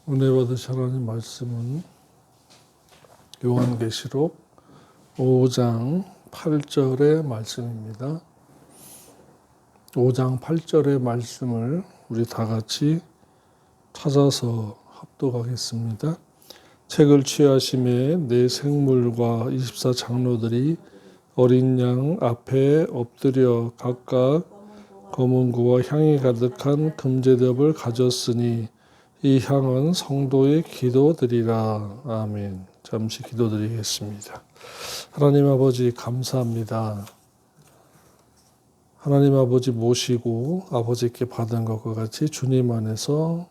은혜 받으신 하나님 말씀은 요한계시록 5장 8절의 말씀입니다. 5장 8절의 말씀을 우리 다 같이 찾아서 합독하겠습니다. 책을 취하심에 네 생물과 24장로들이 어린 양 앞에 엎드려 각각 검은 구와 향이 가득한 금제접을 가졌으니 이 향은 성도의 기도드리라. 아멘. 잠시 기도드리겠습니다. 하나님 아버지 감사합니다. 하나님 아버지 모시고 아버지께 받은 것과 같이 주님 안에서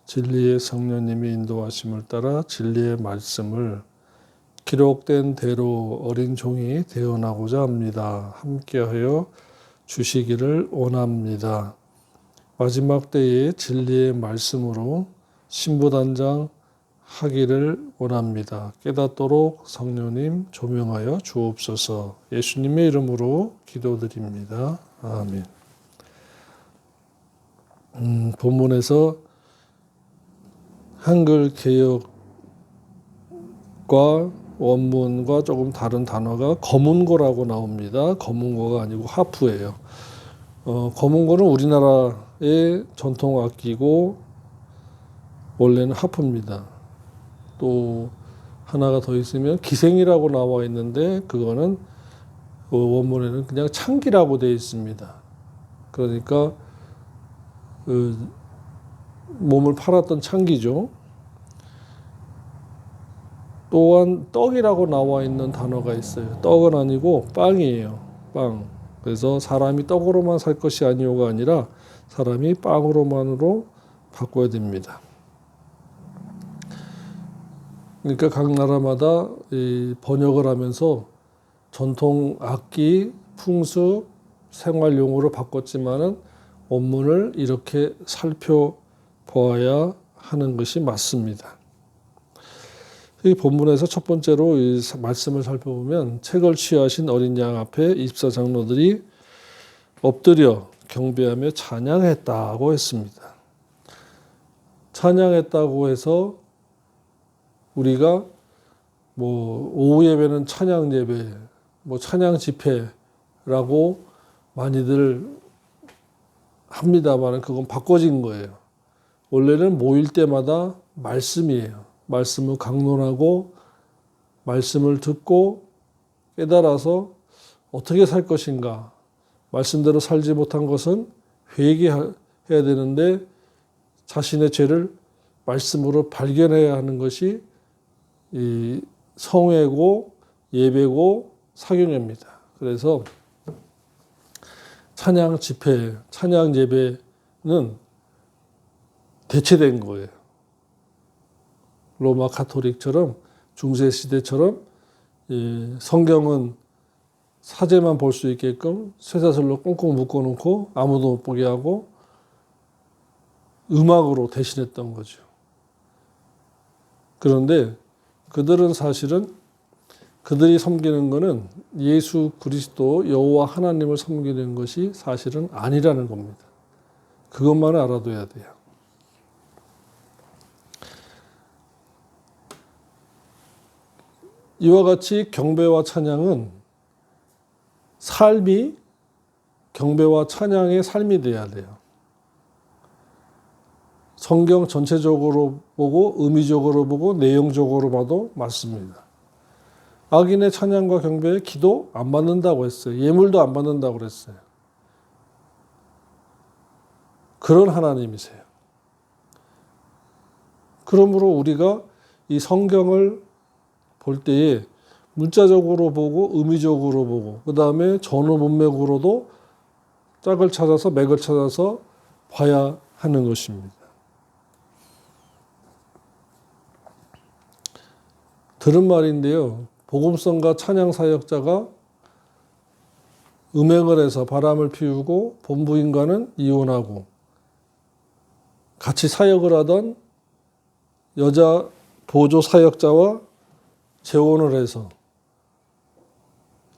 진리의 성령님의 인도하심을 따라 진리의 말씀을 기록된 대로 어린 종이 되어나고자 합니다. 함께하여 주시기를 원합니다. 마지막 때에 진리의 말씀으로 신부단장 하기를 원합니다. 깨닫도록 성령님 조명하여 주옵소서. 예수님의 이름으로 기도드립니다. 아멘. 본문에서 한글 개역과 원문과 조금 다른 단어가 검은고라고 나옵니다. 검은고가 아니고 하프예요. 검은고는 우리나라의 전통 악기고 원래는 하프입니다. 또 하나가 더 있으면 기생이라고 나와 있는데 그거는 원문에는 그냥 창기라고 되어 있습니다. 그러니까 몸을 팔았던 창기죠. 또한 떡이라고 나와 있는 단어가 있어요. 떡은 아니고 빵이에요. 빵. 그래서 사람이 떡으로만 살 것이 아니오가 아니라 사람이 빵으로만으로 바꿔야 됩니다. 그러니까 각 나라마다 이 번역을 하면서 전통 악기, 풍습, 생활용어로 바꿨지만은 원문을 이렇게 살펴보아야 하는 것이 맞습니다. 이 본문에서 첫 번째로 이 말씀을 살펴보면 책을 취하신 어린 양 앞에 24장로들이 엎드려 경배하며 찬양했다고 했습니다. 찬양했다고 해서 우리가 오후 예배는 찬양 예배, 찬양 집회라고 많이들 합니다만 그건 바꿔진 거예요. 원래는 모일 때마다 말씀이에요. 말씀을 강론하고 말씀을 듣고 깨달아서 어떻게 살 것인가. 말씀대로 살지 못한 것은 회개해야 되는데 자신의 죄를 말씀으로 발견해야 하는 것이 이 성회고 예배고 사경회입니다. 그래서 찬양 집회, 찬양 예배는 대체된 거예요. 로마 가톨릭처럼 중세 시대처럼 성경은 사제만 볼 수 있게끔 쇠사슬로 꽁꽁 묶어놓고 아무도 못 보게 하고 음악으로 대신했던 거죠. 그런데 그들은 사실은 그들이 섬기는 것은 예수 그리스도 여호와 하나님을 섬기는 것이 사실은 아니라는 겁니다. 그것만 알아둬야 돼요. 이와 같이 경배와 찬양은 삶이 경배와 찬양의 삶이 돼야 돼요. 성경 전체적으로 보고 의미적으로 보고 내용적으로 봐도 맞습니다. 악인의 찬양과 경배에 기도 안 받는다고 했어요. 예물도 안 받는다고 그랬어요. 그런 하나님이세요. 그러므로 우리가 이 성경을 볼 때에 문자적으로 보고 의미적으로 보고 그 다음에 전후 문맥으로도 짝을 찾아서 맥을 찾아서 봐야 하는 것입니다. 들은 말인데요. 복음성과 찬양 사역자가 음행을 해서 바람을 피우고 본부인과는 이혼하고 같이 사역을 하던 여자 보조 사역자와 재혼을 해서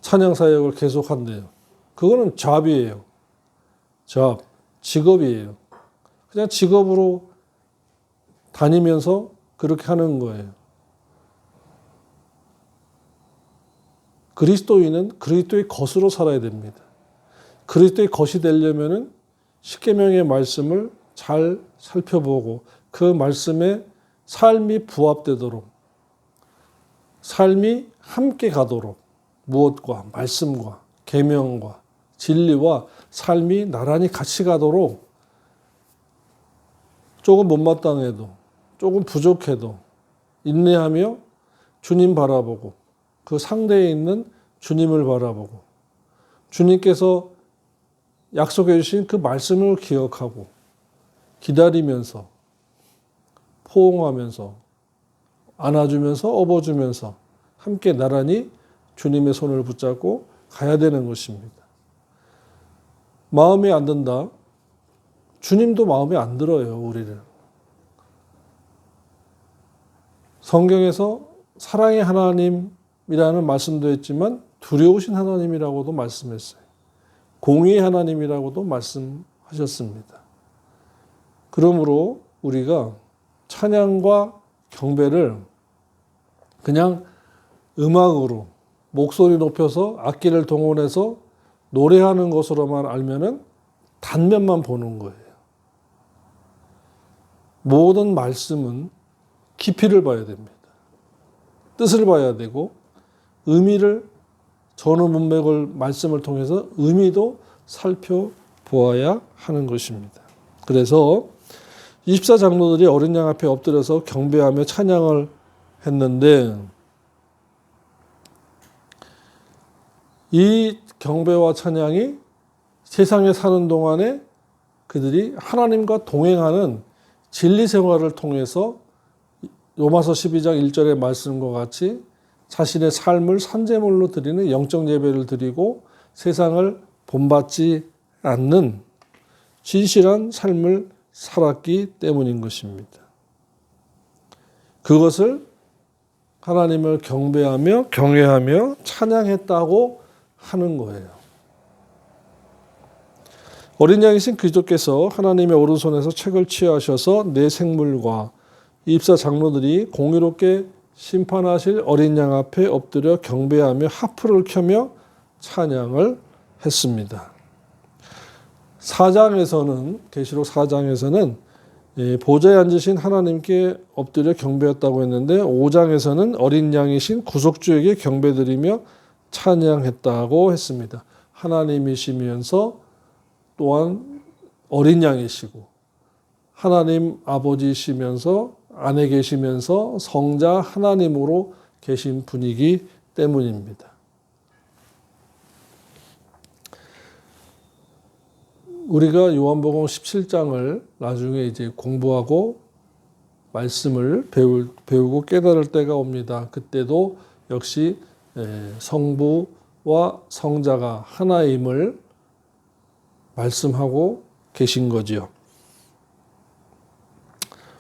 찬양 사역을 계속한대요. 그거는 잡이에요. 잡, 직업이에요. 그냥 직업으로 다니면서 그렇게 하는 거예요. 그리스도인은 그리스도의 것으로 살아야 됩니다. 그리스도의 것이 되려면은 십계명의 말씀을 잘 살펴보고 그 말씀에 삶이 부합되도록, 삶이 함께 가도록, 무엇과 말씀과 계명과 진리와 삶이 나란히 같이 가도록 조금 못마땅해도 조금 부족해도 인내하며 주님 바라보고 그 상대에 있는 주님을 바라보고 주님께서 약속해 주신 그 말씀을 기억하고 기다리면서 포옹하면서 안아주면서 업어주면서 함께 나란히 주님의 손을 붙잡고 가야 되는 것입니다. 마음에 안 든다. 주님도 마음에 안 들어요, 우리를. 성경에서 사랑의 하나님이라는 말씀도 했지만 두려우신 하나님이라고도 말씀했어요. 공의의 하나님이라고도 말씀하셨습니다. 그러므로 우리가 찬양과 경배를 그냥 음악으로 목소리 높여서 악기를 동원해서 노래하는 것으로만 알면은 단면만 보는 거예요. 모든 말씀은 깊이를 봐야 됩니다. 뜻을 봐야 되고 의미를 전후 문맥을 말씀을 통해서 의미도 살펴보아야 하는 것입니다. 그래서 24장로들이 어린 양 앞에 엎드려서 경배하며 찬양을 했는데 이 경배와 찬양이 세상에 사는 동안에 그들이 하나님과 동행하는 진리 생활을 통해서 로마서 12장 1절의 말씀과 같이 자신의 삶을 산제물로 드리는 영적 예배를 드리고 세상을 본받지 않는 진실한 삶을 살았기 때문인 것입니다. 그것을 하나님을 경배하며 경외하며 찬양했다고 하는 거예요. 어린 양이신 그리스도께서 하나님의 오른손에서 책을 취하셔서 내 생물과 24장로들이 공의롭게 심판하실 어린 양 앞에 엎드려 경배하며 하프를 켜며 찬양을 했습니다. 4장에서는 계시록 4장에서는 보좌에 앉으신 하나님께 엎드려 경배했다고 했는데 5장에서는 어린 양이신 구속주에게 경배드리며 찬양했다고 했습니다. 하나님이시면서 또한 어린 양이시고 하나님 아버지시면서 안에 계시면서 성자 하나님으로 계신 분이기 때문입니다. 우리가 요한복음 17장을 나중에 이제 공부하고 말씀을 배우고 깨달을 때가 옵니다. 그때도 역시 성부와 성자가 하나임을 말씀하고 계신 거지요.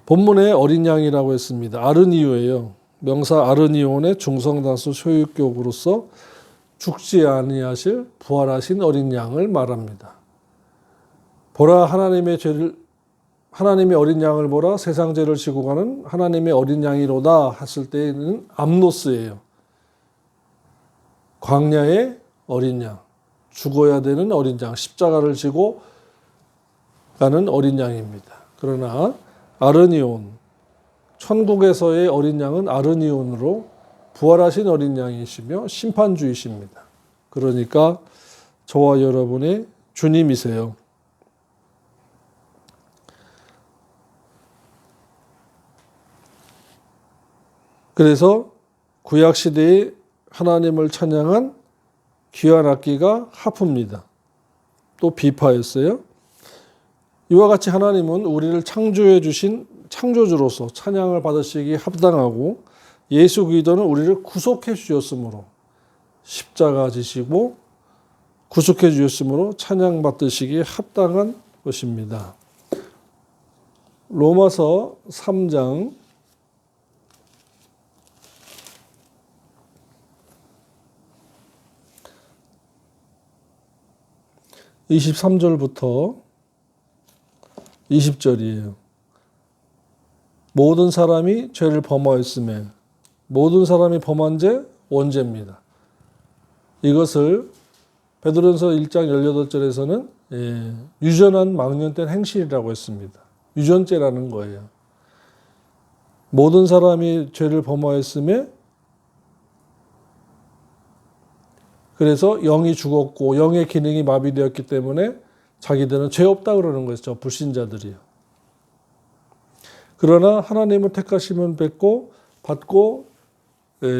본문에 어린 양이라고 했습니다. 아르니오예요. 명사 아르니온의 중성단수 소유격으로서 죽지 아니하실 부활하신 어린 양을 말합니다. 보라 하나님의 어린 양을 보라 세상 죄를 지고 가는 하나님의 어린 양이로다 했을 때는 암노스예요. 광야의 어린 양, 죽어야 되는 어린 양, 십자가를 지고 가는 어린 양입니다. 그러나 아르니온, 천국에서의 어린 양은 아르니온으로 부활하신 어린 양이시며 심판주이십니다. 그러니까 저와 여러분의 주님이세요. 그래서 구약시대에 하나님을 찬양한 귀한 악기가 하프입니다. 또 비파였어요. 이와 같이 하나님은 우리를 창조해 주신 창조주로서 찬양을 받으시기에 합당하고 예수 그리스도는 우리를 구속해 주셨으므로 십자가 지시고 구속해 주셨으므로 찬양 받으시기에 합당한 것입니다. 로마서 3장 23절부터 20절이에요. 모든 사람이 죄를 범하였음에 모든 사람이 범한 죄 원죄입니다. 이것을 베드로전서 1장 18절에서는 유전한 망령된 행실이라고 했습니다. 유전죄라는 거예요. 모든 사람이 죄를 범하였음에 그래서 영이 죽었고 영의 기능이 마비되었기 때문에 자기들은 죄 없다 그러는 것이죠. 불신자들이요. 그러나 하나님을 택하심을 받고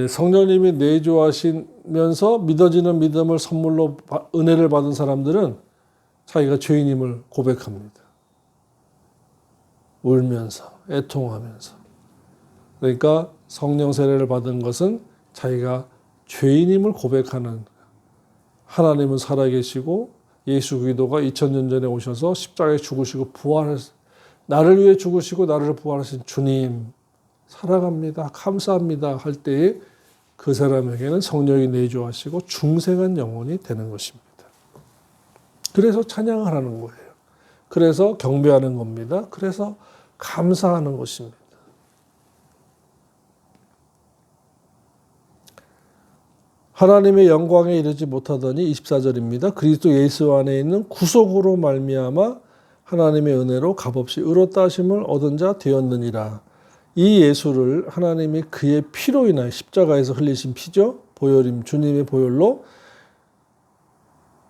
성령님이 내주하시면서 믿어지는 믿음을 선물로 은혜를 받은 사람들은 자기가 죄인임을 고백합니다. 울면서 애통하면서. 그러니까 성령 세례를 받은 것은 자기가 죄인임을 고백하는, 하나님은 살아계시고 예수 그리스도가 2000년 전에 오셔서 십자가에 죽으시고 나를 위해 죽으시고 나를 부활하신 주님 사랑합니다, 감사합니다 할 때에 그 사람에게는 성령이 내주하시고 중생한 영혼이 되는 것입니다. 그래서 찬양하라는 거예요. 그래서 경배하는 겁니다. 그래서 감사하는 것입니다. 하나님의 영광에 이르지 못하더니 24절입니다. 그리스도 예수 안에 있는 구속으로 말미암아 하나님의 은혜로 값없이 의롭다 하심을 얻은 자 되었느니라. 이 예수를 하나님이 그의 피로 인하여 십자가에서 흘리신 피죠. 보혈임 주님의 보혈로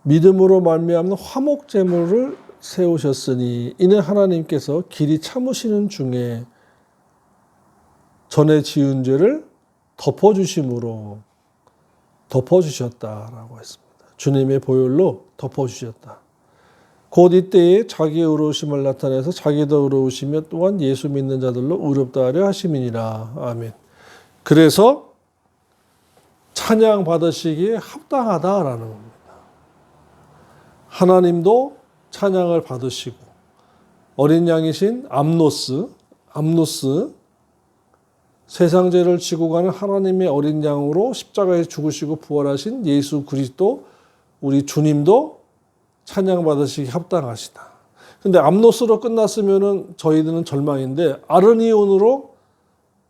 믿음으로 말미암는 화목 제물을 세우셨으니 이는 하나님께서 길이 참으시는 중에 전에 지은 죄를 덮어주심으로 덮어주셨다라고 했습니다. 주님의 보혈로 덮어주셨다. 곧 이때에 자기의 의로우심을 나타내서 자기도 의로우시며 또한 예수 믿는 자들로 의롭다 하려 하심이니라. 아멘. 그래서 찬양 받으시기에 합당하다라는 겁니다. 하나님도 찬양을 받으시고 어린 양이신 암노스 세상 죄를 지고 가는 하나님의 어린 양으로 십자가에 죽으시고 부활하신 예수 그리스도 우리 주님도 찬양 받으시기 합당하시다. 근데 암노스로 끝났으면은 저희들은 절망인데 아르니온으로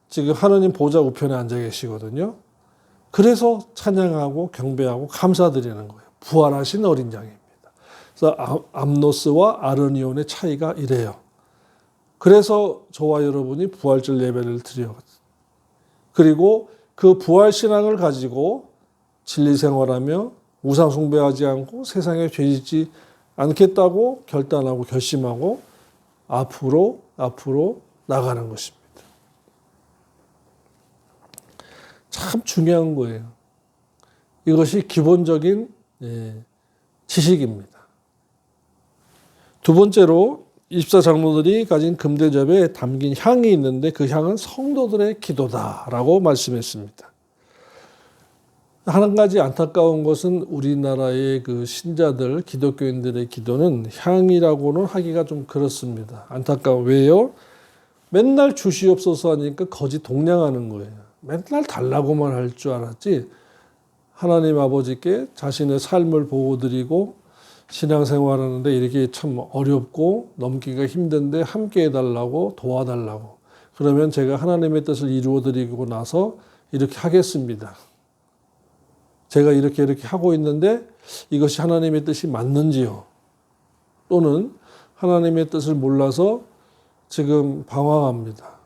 지금 하나님 보좌 우편에 앉아 계시거든요. 그래서 찬양하고 경배하고 감사드리는 거예요. 부활하신 어린 양입니다. 그래서 암노스와 아르니온의 차이가 이래요. 그래서 저와 여러분이 부활절 예배를 드려요. 그리고 그 부활 신앙을 가지고 진리 생활하며 우상 숭배하지 않고 세상에 죄짓지 않겠다고 결단하고 결심하고 앞으로 나가는 것입니다. 참 중요한 거예요. 이것이 기본적인 지식입니다. 두 번째로 24장로들이 가진 금대접에 담긴 향이 있는데 그 향은 성도들의 기도다라고 말씀했습니다. 한 가지 안타까운 것은 우리나라의 그 신자들, 기독교인들의 기도는 향이라고는 하기가 좀 그렇습니다. 안타까워. 왜요? 맨날 주시옵소서 하니까 거짓 동냥하는 거예요. 맨날 달라고만 할 줄 알았지 하나님 아버지께 자신의 삶을 보고 드리고 신앙생활하는데 이렇게 참 어렵고 넘기가 힘든데 함께 해달라고 도와달라고 그러면 제가 하나님의 뜻을 이루어드리고 나서 이렇게 하겠습니다. 제가 이렇게 하고 있는데 이것이 하나님의 뜻이 맞는지요? 또는 하나님의 뜻을 몰라서 지금 방황합니다.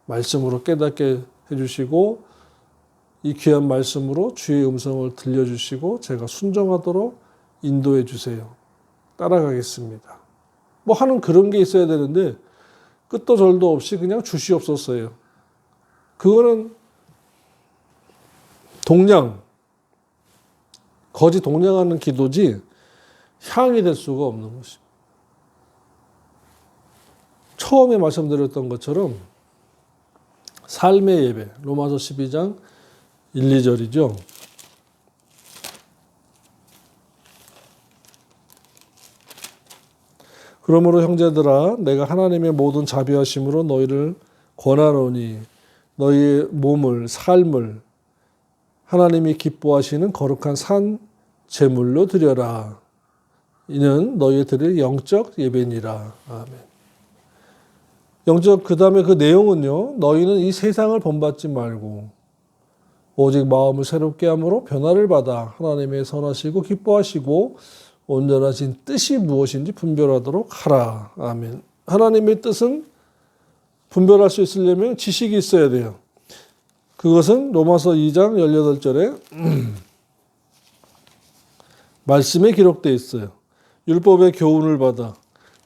말씀으로 깨닫게 해주시고 이 귀한 말씀으로 주의 음성을 들려주시고 제가 순종하도록 인도해 주세요. 따라가겠습니다. 뭐 하는 그런 게 있어야 되는데 끝도 절도 없이 그냥 주시옵소서예요. 그거는 거짓 동냥하는 기도지 향이 될 수가 없는 것입니다. 처음에 말씀드렸던 것처럼 삶의 예배, 로마서 12장 1, 2절이죠. 그러므로 형제들아 내가 하나님의 모든 자비하심으로 너희를 권하노니 너희의 몸을 삶을 하나님이 기뻐하시는 거룩한 산 제물로 드려라. 이는 너희 드릴 영적 예배니라. 아멘. 영적 그 다음에 그 내용은요. 너희는 이 세상을 본받지 말고 오직 마음을 새롭게 함으로 변화를 받아 하나님의 선하시고 기뻐하시고 온전하신 뜻이 무엇인지 분별하도록 하라. 아멘. 하나님의 뜻은 분별할 수 있으려면 지식이 있어야 돼요. 그것은 로마서 2장 18절에 말씀에 기록되어 있어요. 율법의 교훈을 받아.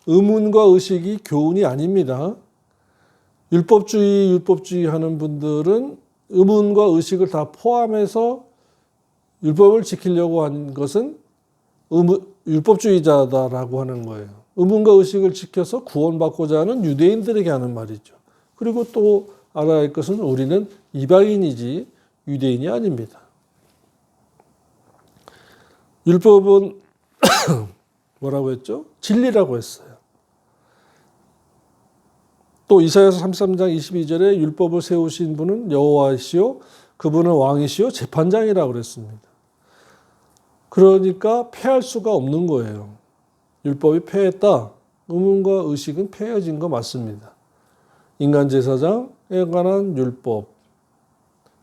의문과 의식이 교훈이 아닙니다. 율법주의 하는 분들은 의문과 의식을 다 포함해서 율법을 지키려고 한 것은 율법주의자다라고 하는 거예요. 의문과 의식을 지켜서 구원받고자 하는 유대인들에게 하는 말이죠. 그리고 또 알아야 할 것은 우리는 이방인이지 유대인이 아닙니다. 율법은 뭐라고 했죠? 진리라고 했어요. 또 이사야서 33장 22절에 율법을 세우신 분은 여호와이시요 그분은 왕이시요 재판장이라고 그랬습니다. 그러니까 패할 수가 없는 거예요. 율법이 패했다. 의문과 의식은 패해진 거 맞습니다. 인간 제사장에 관한 율법,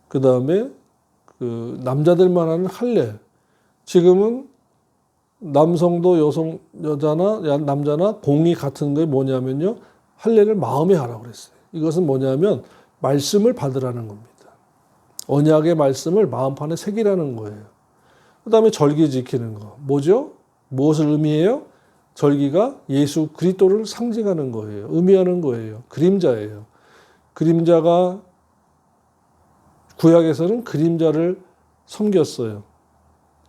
그 다음에 그 남자들만 하는 할례. 지금은 남성도 여자나 남자나 공이 같은 게 뭐냐면요. 할례를 마음에 하라고 그랬어요. 이것은 뭐냐면 말씀을 받으라는 겁니다. 언약의 말씀을 마음판에 새기라는 거예요. 그 다음에 절기 지키는 거. 뭐죠? 무엇을 의미해요? 절기가 예수 그리스도를 상징하는 거예요. 의미하는 거예요. 그림자예요. 그림자가 구약에서는 그림자를 섬겼어요.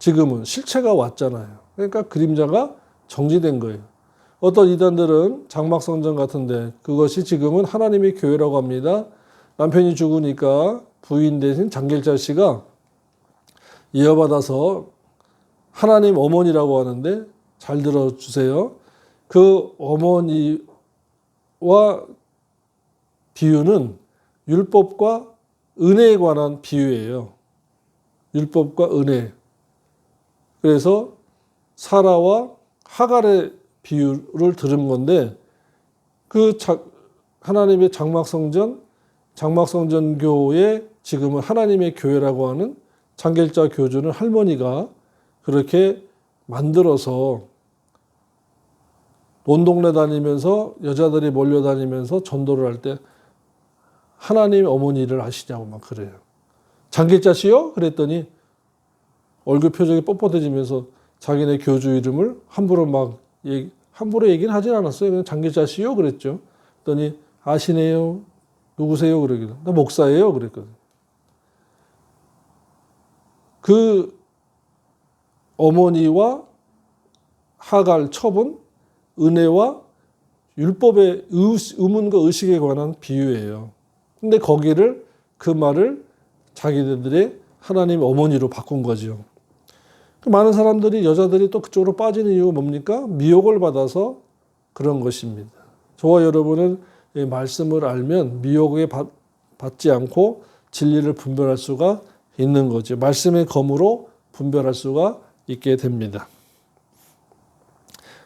지금은 실체가 왔잖아요. 그러니까 그림자가 정지된 거예요. 어떤 이단들은 장막성전 같은데 그것이 지금은 하나님의 교회라고 합니다. 남편이 죽으니까 부인 대신 장길자 씨가 이어받아서 하나님 어머니라고 하는데 잘 들어주세요. 그 어머니와 비유는 율법과 은혜에 관한 비유예요. 율법과 은혜. 그래서 사라와 하갈의 비유를 들은 건데 그 하나님의 장막성전교에 지금은 하나님의 교회라고 하는 장길자 교주는 할머니가 그렇게 만들어서 온 동네 다니면서 여자들이 몰려다니면서 전도를 할 때 하나님 어머니를 아시냐고 막 그래요. 장길자 씨요? 그랬더니 얼굴 표정이 뻣뻣해지면서 자기네 교주 이름을 함부로 얘기는 하진 않았어요. 그냥 장길자 씨요? 그랬죠. 그랬더니 아시네요? 누구세요? 그러기도. 나 목사예요? 그랬거든. 그 어머니와 하갈 첩은 은혜와 율법의 의문과 의식에 관한 비유예요. 근데 거기를 그 말을 자기들의 하나님 어머니로 바꾼 거죠. 많은 사람들이 여자들이 또 그쪽으로 빠지는 이유가 뭡니까? 미혹을 받아서 그런 것입니다. 저와 여러분은 말씀을 알면 미혹에 받지 않고 진리를 분별할 수가 있는 거죠. 말씀의 검으로 분별할 수가 있게 됩니다.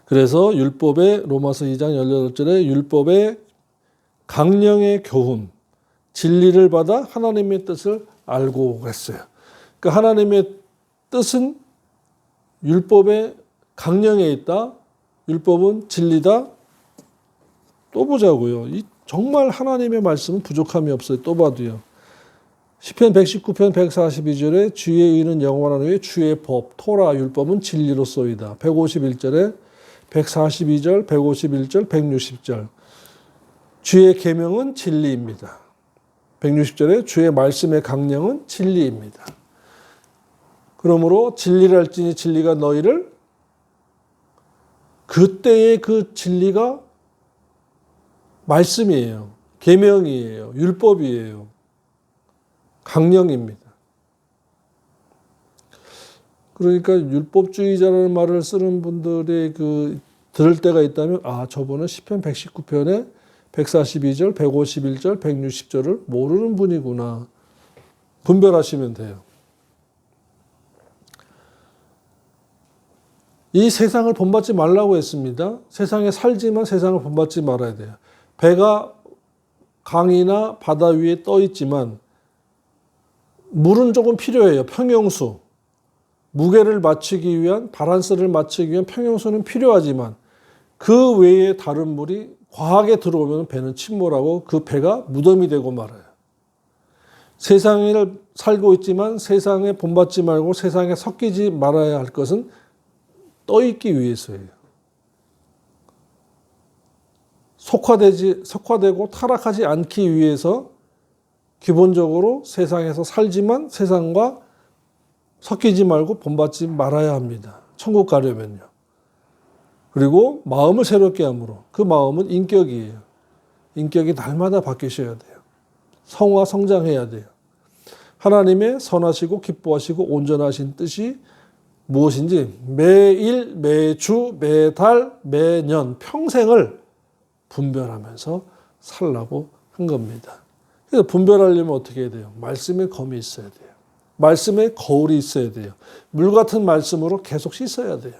그래서 율법의 로마서 2장 18절에 율법의 강령의 교훈, 진리를 받아 하나님의 뜻을 알고 그랬어요. 그러니까 하나님의 뜻은 율법의 강령에 있다. 율법은 진리다. 또 보자고요. 정말 하나님의 말씀은 부족함이 없어요. 또 봐도요. 시편 119편 142절에 주의 의는 영원한 후에 주의 법, 토라, 율법은 진리로소이다. 151절에 142절, 151절, 160절. 주의 계명은 진리입니다. 160절에 주의 말씀의 강령은 진리입니다. 그러므로 진리를 알지니 진리가 너희를 그때의 그 진리가 말씀이에요. 계명이에요. 율법이에요. 강령입니다. 그러니까 율법주의자라는 말을 쓰는 분들의 들을 때가 있다면 저분은 시편 119편에 142절, 151절, 160절을 모르는 분이구나. 분별하시면 돼요. 이 세상을 본받지 말라고 했습니다. 세상에 살지만 세상을 본받지 말아야 돼요. 배가 강이나 바다 위에 떠 있지만 물은 조금 필요해요. 평형수. 무게를 맞추기 위한, 바란스를 맞추기 위한 평형수는 필요하지만 그 외에 다른 물이 과하게 들어오면 배는 침몰하고 그 배가 무덤이 되고 말아요. 세상에 살고 있지만 세상에 본받지 말고 세상에 섞이지 말아야 할 것은 떠있기 위해서예요. 속화되고 타락하지 않기 위해서 기본적으로 세상에서 살지만 세상과 섞이지 말고 본받지 말아야 합니다. 천국 가려면요. 그리고 마음을 새롭게 함으로, 그 마음은 인격이에요. 인격이 날마다 바뀌셔야 돼요. 성화 성장해야 돼요. 하나님의 선하시고 기뻐하시고 온전하신 뜻이 무엇인지 매일, 매주, 매달, 매년 평생을 분별하면서 살라고 한 겁니다. 그래서 분별하려면 어떻게 해야 돼요? 말씀에 검이 있어야 돼요. 말씀에 거울이 있어야 돼요. 물 같은 말씀으로 계속 씻어야 돼요.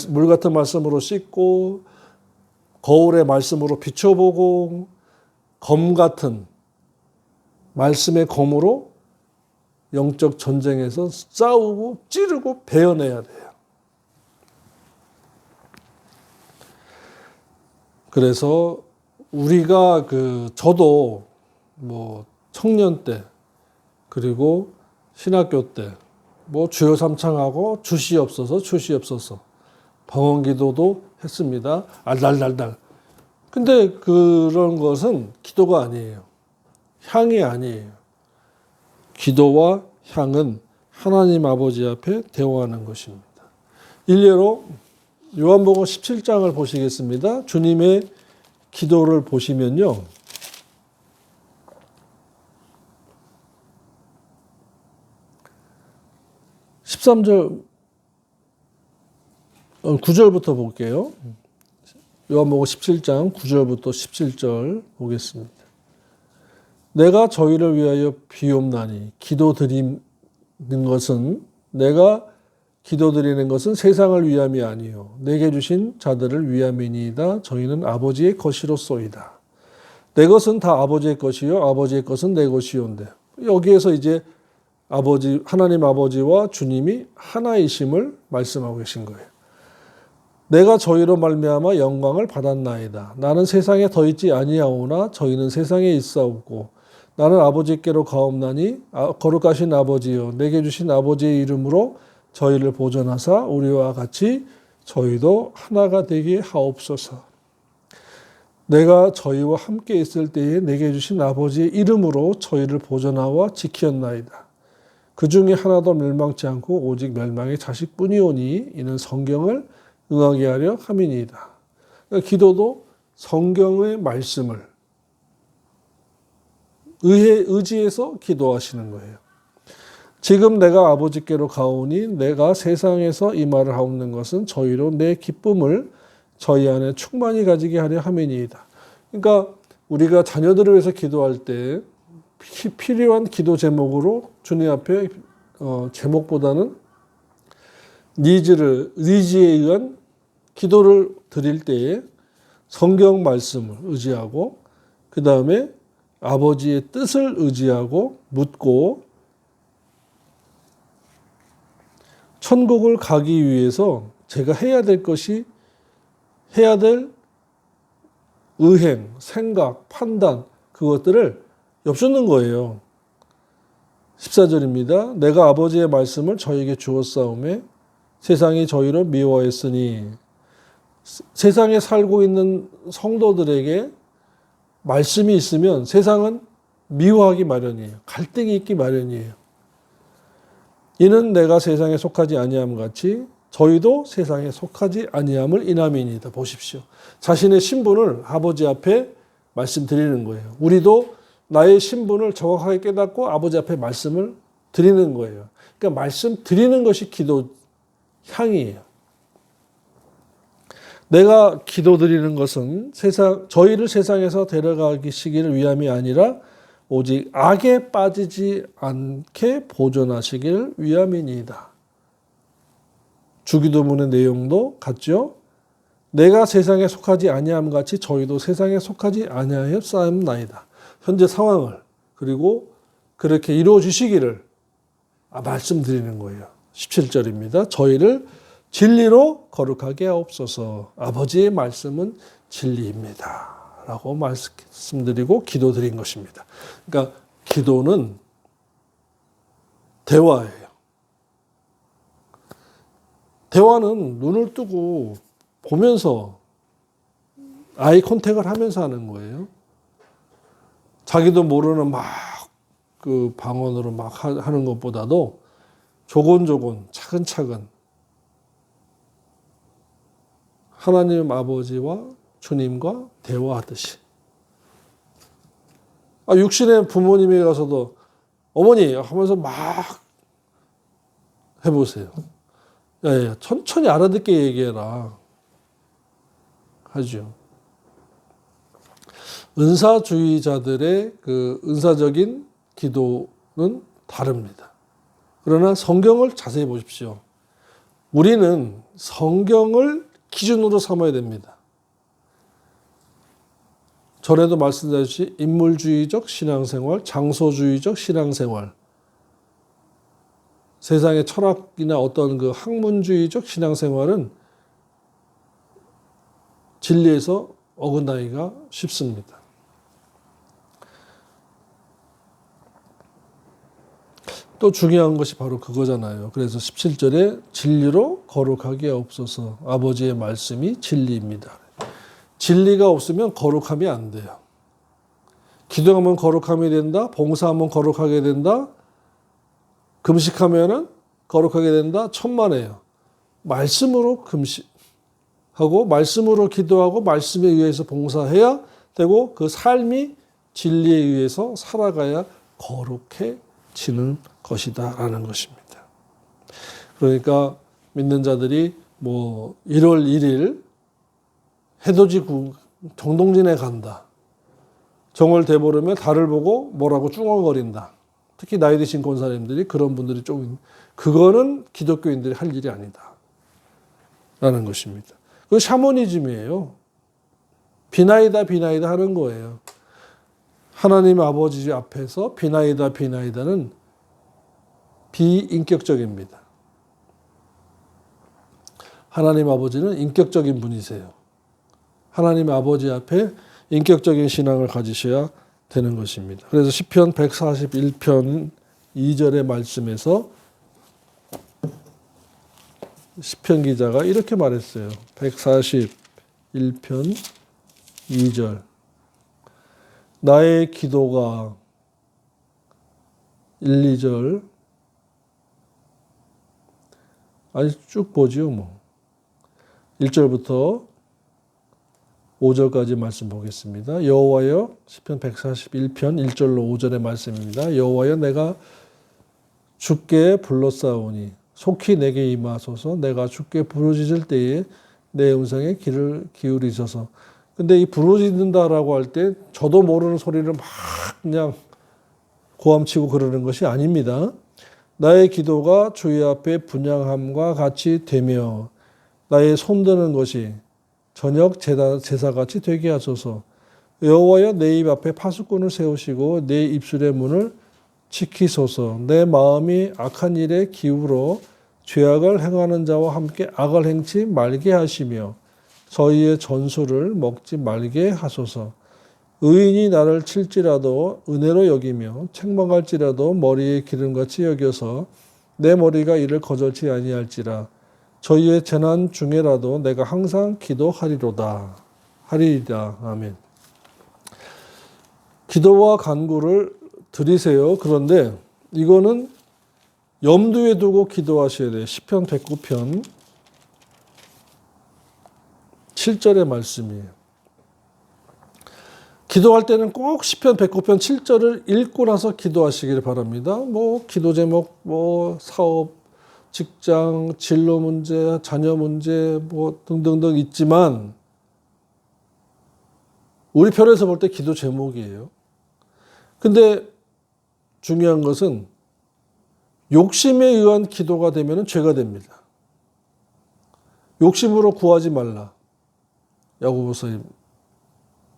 물 같은 말씀으로 씻고 거울의 말씀으로 비춰보고 검 같은 말씀의 검으로 영적 전쟁에서 싸우고 찌르고 베어내야 돼요. 그래서 우리가 저도 청년 때 그리고 신학교 때 주여 삼창하고 주시옵소서 방언 기도도 했습니다. 알달달달. 근데 그런 것은 기도가 아니에요. 향이 아니에요. 기도와 향은 하나님 아버지 앞에 대화하는 것입니다. 일례로 요한복음 17장을 보시겠습니다. 주님의 기도를 보시면요. 13절, 9절부터 볼게요. 요한복음 17장 9절부터 17절 보겠습니다. 내가 저희를 위하여 비옵나니 내가 기도드리는 것은 세상을 위함이 아니요 내게 주신 자들을 위함이니이다. 저희는 아버지의 것이로소이다. 내 것은 다 아버지의 것이요 아버지의 것은 내 것이온데 여기에서 이제 하나님 아버지와 주님이 하나이심을 말씀하고 계신 거예요. 내가 저희로 말미암아 영광을 받았나이다. 나는 세상에 더 있지 아니하오나 저희는 세상에 있사오고 나는 아버지께로 가옵나니 거룩하신 아버지여 내게 주신 아버지의 이름으로 저희를 보존하사 우리와 같이 저희도 하나가 되게 하옵소서. 내가 저희와 함께 있을 때에 내게 주신 아버지의 이름으로 저희를 보존하와 지켰나이다. 그 중에 하나도 멸망치 않고 오직 멸망의 자식뿐이오니 이는 성경을 응하게 하려 함이니이다. 그러니까 기도도 성경의 말씀을 의지해서 기도하시는 거예요. 지금 내가 아버지께로 가오니 내가 세상에서 이 말을 하옵는 것은 저희로 내 기쁨을 저희 안에 충만히 가지게 하려 함이니이다. 그러니까 우리가 자녀들을 위해서 기도할 때 필요한 기도 제목으로 주님 앞에 제목보다는 니즈에 의한 기도를 드릴 때에 성경 말씀을 의지하고 그 다음에 아버지의 뜻을 의지하고 묻고 천국을 가기 위해서 제가 해야 될 의행, 생각, 판단 그것들을 엿듣는 거예요. 14절입니다. 내가 아버지의 말씀을 저에게 주었사오매 세상이 저희를 미워했으니 세상에 살고 있는 성도들에게 말씀이 있으면 세상은 미워하기 마련이에요. 갈등이 있기 마련이에요. 이는 내가 세상에 속하지 아니함 같이 저희도 세상에 속하지 아니함을 인함이니이다. 보십시오. 자신의 신분을 아버지 앞에 말씀드리는 거예요. 우리도 나의 신분을 정확하게 깨닫고 아버지 앞에 말씀을 드리는 거예요. 그러니까 말씀 드리는 것이 기도 향이에요. 내가 기도드리는 것은 저희를 세상에서 데려가시기를 위함이 아니라 오직 악에 빠지지 않게 보존하시기를 위함이니이다. 주기도문의 내용도 같죠. 내가 세상에 속하지 아니함 같이 저희도 세상에 속하지 아니하였사옵나이다. 현재 상황을 그리고 그렇게 이루어 주시기를 말씀드리는 거예요. 17절입니다. 저희를 진리로 거룩하게 하옵소서. 아버지의 말씀은 진리입니다. 라고 말씀드리고 기도드린 것입니다. 그러니까 기도는 대화예요. 대화는 눈을 뜨고 보면서 아이 컨택을 하면서 하는 거예요. 자기도 모르는 막 그 방언으로 막 하는 것보다도 조곤조곤 차근차근 하나님 아버지와 주님과 대화하듯이. 육신의 부모님에 가서도 어머니 하면서 막 해보세요. 야, 천천히 알아듣게 얘기해라. 하죠. 은사주의자들의 그 은사적인 기도는 다릅니다. 그러나 성경을 자세히 보십시오. 우리는 성경을 기준으로 삼아야 됩니다. 전에도 말씀드렸듯이 인물주의적 신앙생활, 장소주의적 신앙생활, 세상의 철학이나 어떤 그 학문주의적 신앙생활은 진리에서 어긋나기가 쉽습니다. 또 중요한 것이 바로 그거잖아요. 그래서 17절에 진리로 거룩하게 하옵소서. 아버지의 말씀이 진리입니다. 진리가 없으면 거룩함이 안 돼요. 기도하면 거룩함이 된다. 봉사하면 거룩하게 된다. 금식하면은 거룩하게 된다. 천만에요. 말씀으로 금식하고 말씀으로 기도하고 말씀에 의해서 봉사해야 되고 그 삶이 진리에 의해서 살아가야 거룩해지는 것이다라는 것입니다. 그러니까 믿는 자들이 뭐 1월 1일 해돋이 정동진에 간다. 정월 대보름에 달을 보고 뭐라고 쭝얼거린다. 특히 나이 드신 권사님들이 그런 분들이 좀 그거는 기독교인들이 할 일이 아니다. 라는 것입니다. 그건 샤머니즘이에요. 비나이다 하는 거예요. 하나님 아버지 앞에서 비나이다는 비인격적입니다. 하나님 아버지는 인격적인 분이세요. 하나님 아버지 앞에 인격적인 신앙을 가지셔야 되는 것입니다. 그래서 시편 141편 2절의 말씀에서 시편 기자가 이렇게 말했어요. 141편 2절. 나의 기도가 1, 2절 아니 쭉 보지요 뭐. 1절부터 5절까지 말씀 보겠습니다. 여호와여 시편 141편 1절로 5절의 말씀입니다. 여호와여 내가 주께 불렀사오니 속히 내게 임하소서. 내가 주께 부르짖을 때에 내 음성에 귀를 기울이소서. 근데 이 부르짖는다라고 할 때 저도 모르는 소리를 막 그냥 고함치고 그러는 것이 아닙니다. 나의 기도가 주의 앞에 분향함과 같이 되며 나의 손드는 것이 저녁 제사같이 되게 하소서. 여호와여 내 입 앞에 파수꾼을 세우시고 내 입술의 문을 지키소서. 내 마음이 악한 일에 기울어 죄악을 행하는 자와 함께 악을 행치 말게 하시며 저희의 전술을 먹지 말게 하소서. 의인이 나를 칠지라도 은혜로 여기며 책망할지라도 머리에 기름같이 여겨서 내 머리가 이를 거절치 아니할지라. 저희의 재난 중에라도 내가 항상 기도하리로다. 하리이다. 아멘. 기도와 간구를 드리세요. 그런데 이거는 염두에 두고 기도하셔야 돼요. 시편 109편 7절의 말씀이에요. 기도할 때는 꼭 시편 109편 7절을 읽고 나서 기도하시길 바랍니다. 뭐 기도 제목, 뭐 사업, 직장, 진로 문제, 자녀 문제 뭐 등등등 있지만 우리 편에서 볼 때 기도 제목이에요. 근데 중요한 것은 욕심에 의한 기도가 되면 죄가 됩니다. 욕심으로 구하지 말라. 야고보서에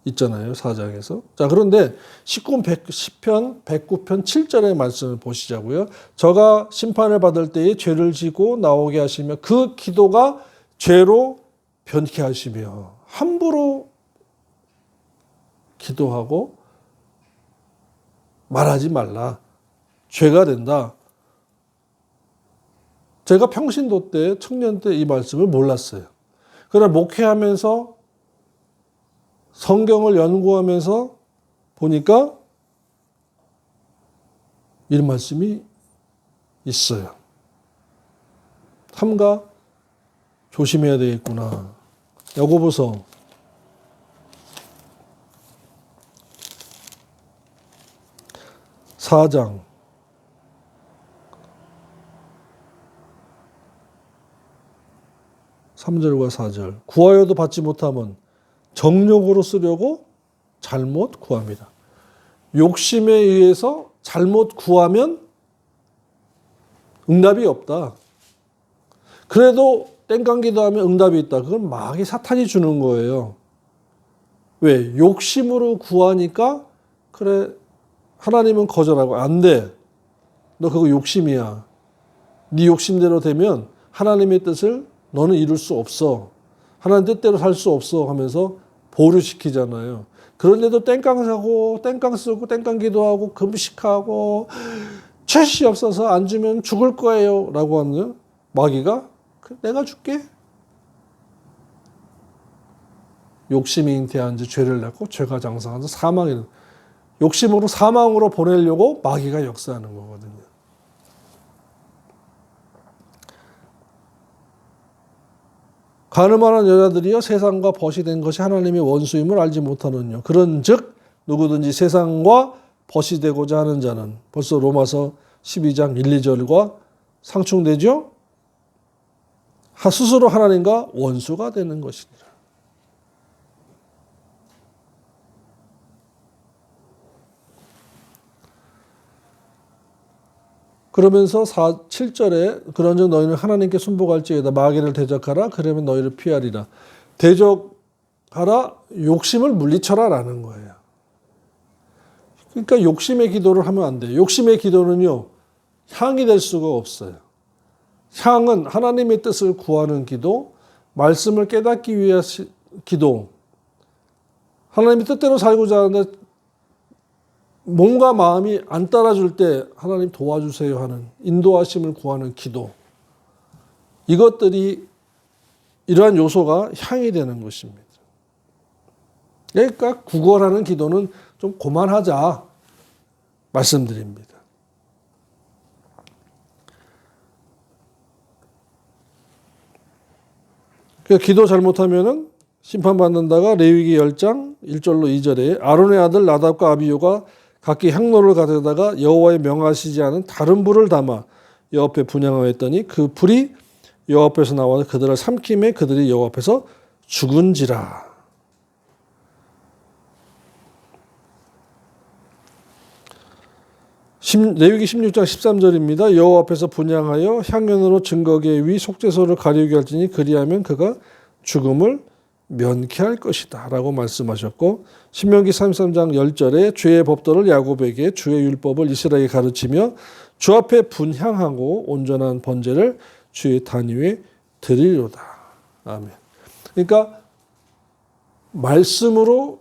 있잖아요. 4장에서. 자, 그런데 10편 109편 7절의 말씀을 보시자고요. 저가 심판을 받을 때에 죄를 지고 나오게 하시며 그 기도가 죄로 변케 하시며 함부로 기도하고 말하지 말라. 죄가 된다. 제가 평신도 때 청년 때 이 말씀을 몰랐어요. 그러나 목회하면서 성경을 연구하면서 보니까 이런 말씀이 있어요. 삼가 조심해야 되겠구나. 야고보서 4장 3절과 4절. 구하여도 받지 못하면 정욕으로 쓰려고 잘못 구합니다. 욕심에 의해서 잘못 구하면 응답이 없다. 그래도 땡깡기도 하면 응답이 있다. 그건 마귀 사탄이 주는 거예요. 왜? 욕심으로 구하니까 그래 하나님은 거절하고 안 돼. 너 그거 욕심이야. 네 욕심대로 되면 하나님의 뜻을 너는 이룰 수 없어. 하나님 뜻대로 살 수 없어 하면서 보류시키잖아요. 그런데도 땡깡 사고 땡깡 쓰고 땡깡 기도하고 금식하고 채시 없어서 안 주면 죽을 거예요 라고 하는 마귀가 내가 줄게. 욕심이 잉태한 지 죄를 낳고 죄가 장성한 지 사망이 욕심으로 사망으로 보내려고 마귀가 역사하는 거거든요. 가늠하는 여자들이여 세상과 벗이 된 것이 하나님의 원수임을 알지 못하느뇨. 그런즉 누구든지 세상과 벗이 되고자 하는 자는 벌써 로마서 12장 1, 2절과 상충되죠. 스스로 하나님과 원수가 되는 것이니라. 그러면서 7절에 그런즉 너희는 하나님께 순복할지어다 마귀를 대적하라 그러면 너희를 피하리라. 대적하라 욕심을 물리쳐라 라는 거예요. 그러니까 욕심의 기도를 하면 안 돼요. 욕심의 기도는요. 향이 될 수가 없어요. 향은 하나님의 뜻을 구하는 기도, 말씀을 깨닫기 위한 기도, 하나님의 뜻대로 살고자 하는데 몸과 마음이 안 따라줄 때 하나님 도와주세요 하는 인도하심을 구하는 기도. 이것들이 이러한 요소가 향이 되는 것입니다. 그러니까 구걸하는 기도는 좀 그만하자 말씀드립니다. 그러니까 기도 잘못하면은 심판받는다가 레위기 10장 1절로 2절에 아론의 아들 나답과 아비후가 각기 향로를 가져다가 여호와의 명하시지 않은 다른 불을 담아 여호와 앞에 분향하였더니 그 불이 여호와 앞에서 나와서 그들을 삼킴에 그들이 여호와 앞에서 죽은지라. 레위기 16장 13절입니다. 여호와 앞에서 분향하여 향연으로 증거계 위 속죄소를 가리우게 할지니 그리하면 그가 죽음을 면케할 것이다 라고 말씀하셨고 신명기 33장 10절에 주의 법도를 야곱에게 주의 율법을 이스라엘에게 가르치며 주 앞에 분향하고 온전한 번제를 주의 단 위에 드리로다. 아멘. 그러니까 말씀으로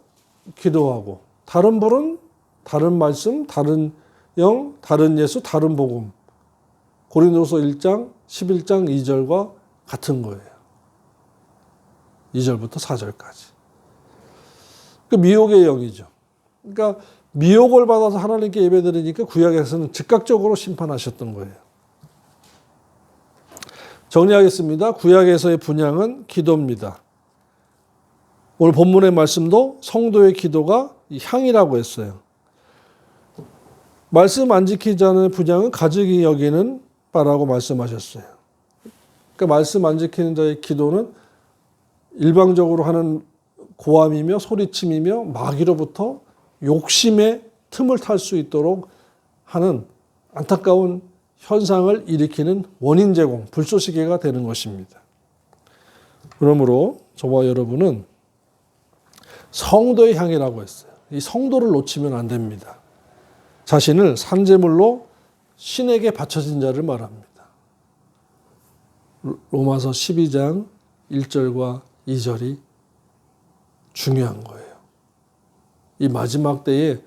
기도하고 다른 불은 다른 말씀, 다른 영, 다른 예수, 다른 복음. 고린도서 1장 11장 2절과 같은 거예요. 2절부터 4절까지. 그 미혹의 영이죠. 그러니까 미혹을 받아서 하나님께 예배드리니까 구약에서는 즉각적으로 심판하셨던 거예요. 정리하겠습니다. 구약에서의 분향은 기도입니다. 오늘 본문의 말씀도 성도의 기도가 향이라고 했어요. 말씀 안 지키자는 분향은 가증히 여기는 바라고 말씀하셨어요. 그러니까 말씀 안 지키는 자의 기도는 일방적으로 하는 고함이며 소리침이며 마귀로부터 욕심의 틈을 탈 수 있도록 하는 안타까운 현상을 일으키는 원인 제공, 불쏘시개가 되는 것입니다. 그러므로 저와 여러분은 성도의 향이라고 했어요. 이 성도를 놓치면 안 됩니다. 자신을 산제물로 신에게 바쳐진 자를 말합니다. 로마서 12장 1절과 2절이 중요한 거예요. 이 마지막 때에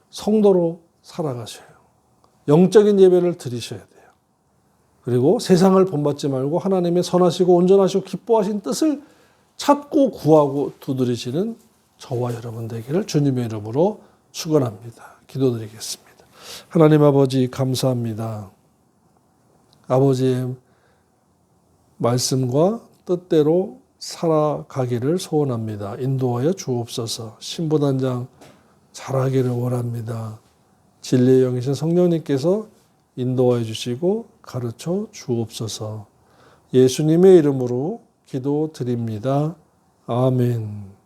성도로 살아가셔요. 영적인 예배를 드리셔야 돼요. 그리고 세상을 본받지 말고 하나님의 선하시고 온전하시고 기뻐하신 뜻을 찾고 구하고 두드리시는 저와 여러분 되기를 주님의 이름으로 축원합니다. 기도드리겠습니다. 하나님 아버지 감사합니다. 아버지의 말씀과 뜻대로 살아가기를 소원합니다. 인도하여 주옵소서. 신부단장 잘하기를 원합니다. 진리의 영이신 성령님께서 인도하여 주시고 가르쳐 주옵소서. 예수님의 이름으로 기도드립니다. 아멘.